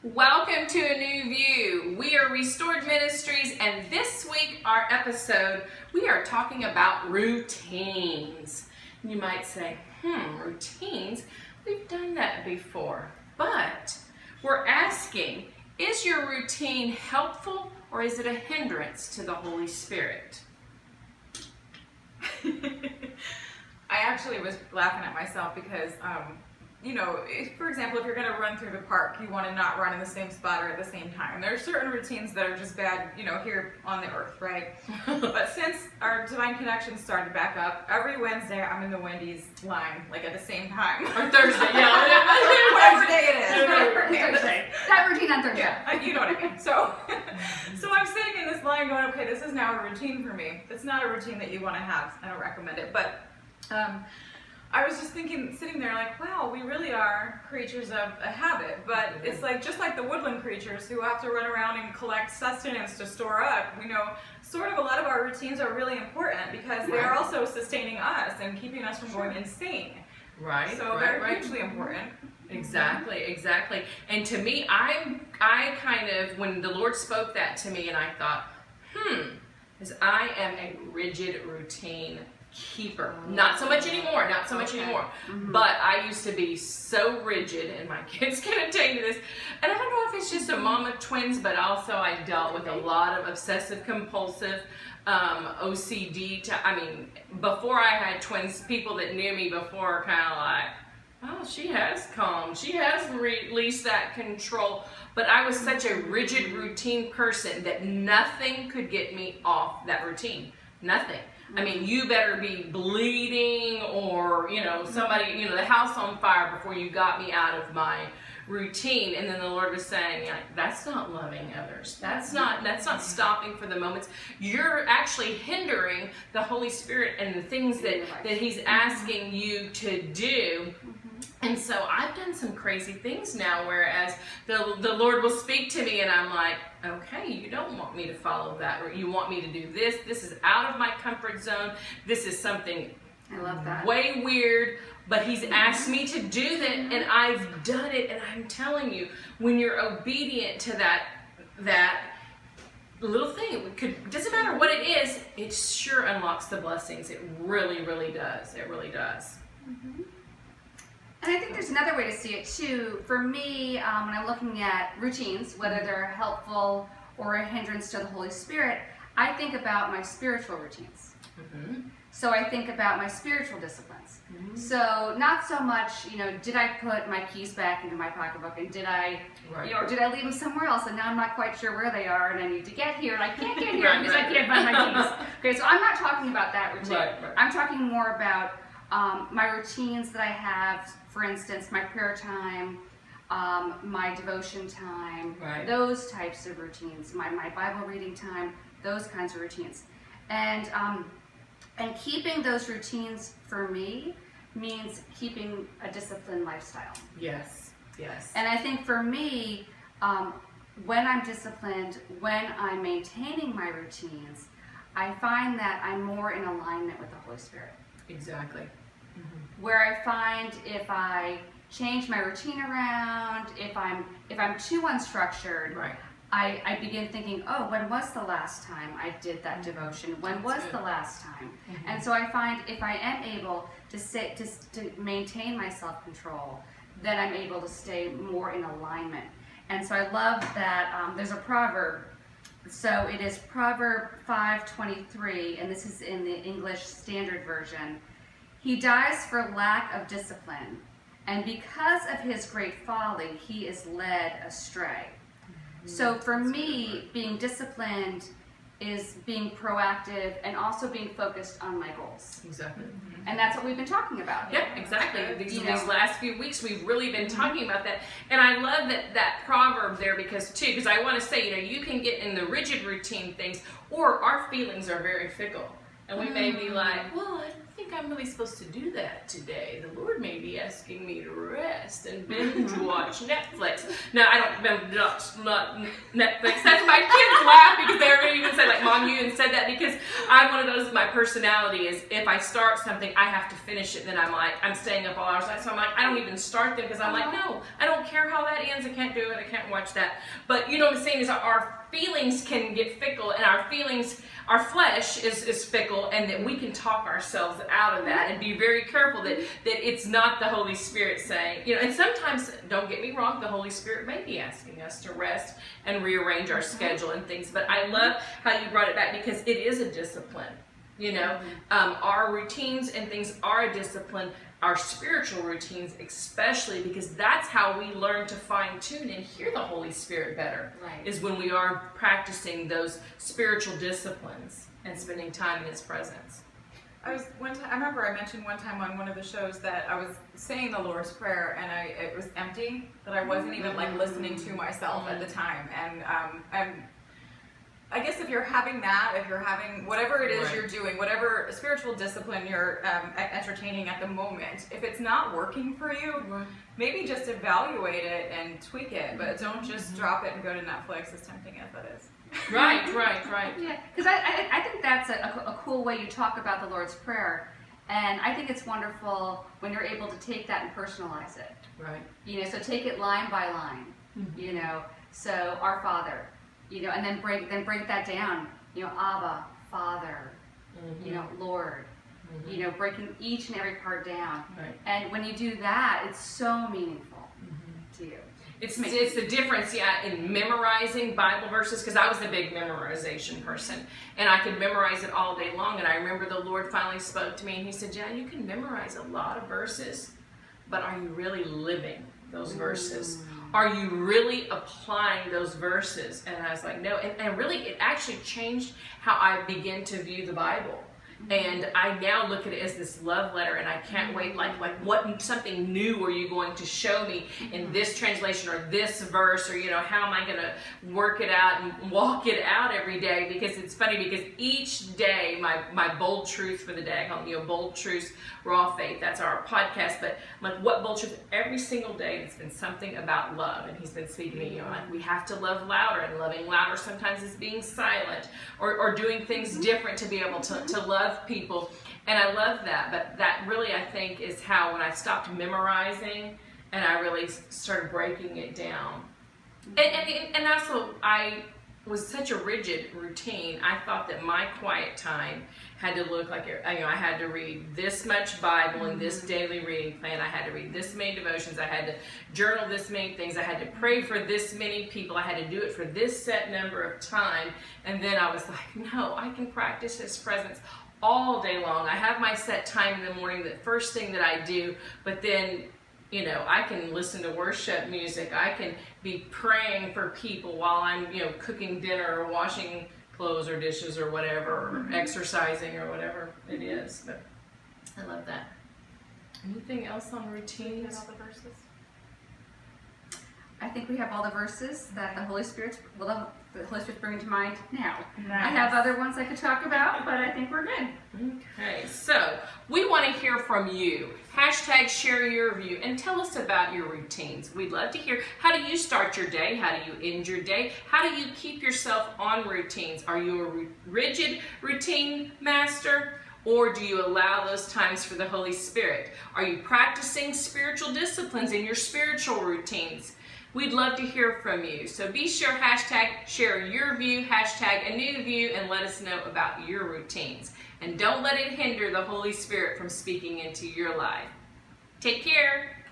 Welcome to A New View. We are Restored Ministries, and this week, our episode, we are talking about routines. You might say, routines? We've done that before. But we're asking, is your routine helpful or is it a hindrance to the Holy Spirit? I actually was laughing at myself because, for example, if you're going to run through the park, you want to not run in the same spot or at the same time. There are certain routines that are just bad, here on the earth, right? But since our Divine Connection started back up, every Wednesday I'm in the Wendy's line, like at the same time. Or Thursday, yeah. Whatever day it is. Thursday. That routine on Thursday. Yeah, you know what I mean. So I'm sitting in this line going, okay, this is now a routine for me. It's not a routine that you want to have. I don't recommend it. But I was just thinking, sitting there like, wow, we really are creatures of a habit. But it's like, just like the woodland creatures who have to run around and collect sustenance to store up, sort of a lot of our routines are really important because they are also sustaining us and keeping us from going insane. Right. So they're hugely important. Exactly. And to me, I kind of, when the Lord spoke that to me, and I thought, because I am a rigid routine keeper. Not so much anymore, But I used to be so rigid, and my kids can attest to this. And I don't know if it's just a mom of twins, but also I dealt with a lot of obsessive compulsive OCD. Before I had twins, people that knew me before are kind of like, oh, she has calmed. She has released that control. But I was such a rigid routine person that nothing could get me off that routine. Nothing. You better be bleeding or, somebody, the house on fire before you got me out of my routine. And then the Lord was saying, that's not loving others. That's not stopping for the moments. You're actually hindering the Holy Spirit and the things that He's asking you to do. And so I've done some crazy things now, whereas the Lord will speak to me and I'm like, okay, you don't want me to follow that, or you want me to do this. This is out of my comfort zone. This is something I love that. way weird, but He's asked me to do that, and I've done it. And I'm telling you, when you're obedient to that little thing, doesn't matter what it is, it sure unlocks the blessings. It really, really does. It really does. And I think there's another way to see it too. For me, when I'm looking at routines, whether they're helpful or a hindrance to the Holy Spirit, I think about my spiritual routines. So I think about my spiritual disciplines. So not so much, did I put my keys back into my pocketbook, and did I, or did I leave them somewhere else, and now I'm not quite sure where they are, and I need to get here, and I can't get here because I can't find my keys. Okay, so I'm not talking about that routine. I'm talking more about my routines that I have, for instance, my prayer time, my devotion time, those types of routines, my Bible reading time, those kinds of routines. And keeping those routines for me means keeping a disciplined lifestyle. Yes. And I think for me, when I'm disciplined, when I'm maintaining my routines, I find that I'm more in alignment with the Holy Spirit. Exactly. Where I find if I change my routine around, if I'm too unstructured, I begin thinking, oh, when was the last time I did that devotion? When was the last time? And so I find if I am able to maintain my self-control, then I'm able to stay more in alignment. And so I love that there's a proverb. So it is Proverb 5:23, and this is in the English Standard Version. He dies for lack of discipline, and because of his great folly, he is led astray. So for me, being disciplined is being proactive and also being focused on my goals. Exactly. And that's what we've been talking about. Yep, exactly. These last few weeks, we've really been talking about that. And I love that proverb there because I want to say, you can get in the rigid routine things, or our feelings are very fickle. And we may be like, well, I think I'm really supposed to do that today. The Lord may be asking me to rest and binge watch Netflix. No, I don't binge watch Netflix. That's my kids laugh because they're even say like, Mom, you even said that, because I'm one of those, my personality is if I start something, I have to finish it. Then I'm staying up all hours. So I'm like, I don't even start them because I'm like, no, I don't care how that ends. I can't do it. I can't watch that. But you know what I'm saying is our feelings can get fickle, and our flesh is fickle, and that we can talk ourselves out of that and be very careful that it's not the Holy Spirit saying, you know, and sometimes, don't get me wrong, the Holy Spirit may be asking us to rest and rearrange our schedule and things, but I love how you brought it back because it is a discipline. You know, our routines and things are a discipline, our spiritual routines especially, because that's how we learn to fine tune and hear the Holy Spirit better, is when we are practicing those spiritual disciplines and spending time in His presence. I remember I mentioned one time on one of the shows that I was saying the Lord's Prayer and it was empty, that I wasn't even like listening to myself at the time, and I guess if you're having that, if you're having whatever it is you're doing, whatever spiritual discipline you're entertaining at the moment, if it's not working for you, maybe just evaluate it and tweak it, but don't just drop it and go to Netflix, as tempting as that is. Right. Yeah, because I think that's a cool way you talk about the Lord's Prayer, and I think it's wonderful when you're able to take that and personalize it. Right. You know, so take it line by line. You know, so Our Father. You know, and then break that down. You know, Abba, Father. You know, Lord. You know, breaking each and every part down. Right. And when you do that, it's so meaningful to you. It's the difference, in memorizing Bible verses, because I was a big memorization person, and I could memorize it all day long. And I remember the Lord finally spoke to me, and He said, "Yeah, you can memorize a lot of verses, but are you really living those verses? Are you really applying those verses?" And I was like, no. And really, it actually changed how I begin to view the Bible. And I now look at it as this love letter, and I can't wait, like what something new are you going to show me in this translation or this verse, or, you know, how am I going to work it out and walk it out every day? Because it's funny, because each day, my bold truth for the day, I call them, you know, bold truths, raw faith, that's our podcast, but I'm like, what bold truth? Every single day it's been something about love, and He's been speaking to me, you know, like we have to love louder, and loving louder sometimes is being silent or doing things different to be able to love people. And I love that, but that really, I think, is how when I stopped memorizing and I really started breaking it down. And also, I was such a rigid routine. I thought that my quiet time had to look like, you know, I had to read this much Bible in this daily reading plan. I had to read this many devotions. I had to journal this many things. I had to pray for this many people. I had to do it for this set number of time. And then I was like, no, I can practice His presence all day long. I have my set time in the morning, the first thing that I do, but then, you know, I can listen to worship music. I can be praying for people while I'm, you know, cooking dinner or washing clothes or dishes or whatever, or exercising or whatever it is. But I love that. Anything else on routines? All the verses. I think we have all the verses that the Holy Spirit's bringing to mind now. Nice. I have other ones I could talk about, but I think we're good. Okay, so we want to hear from you. Hashtag share your view and tell us about your routines. We'd love to hear, how do you start your day? How do you end your day? How do you keep yourself on routines? Are you a rigid routine master? Or do you allow those times for the Holy Spirit? Are you practicing spiritual disciplines in your spiritual routines? We'd love to hear from you. So be sure, hashtag share your view, hashtag ANew view, and let us know about your routines. And don't let it hinder the Holy Spirit from speaking into your life. Take care.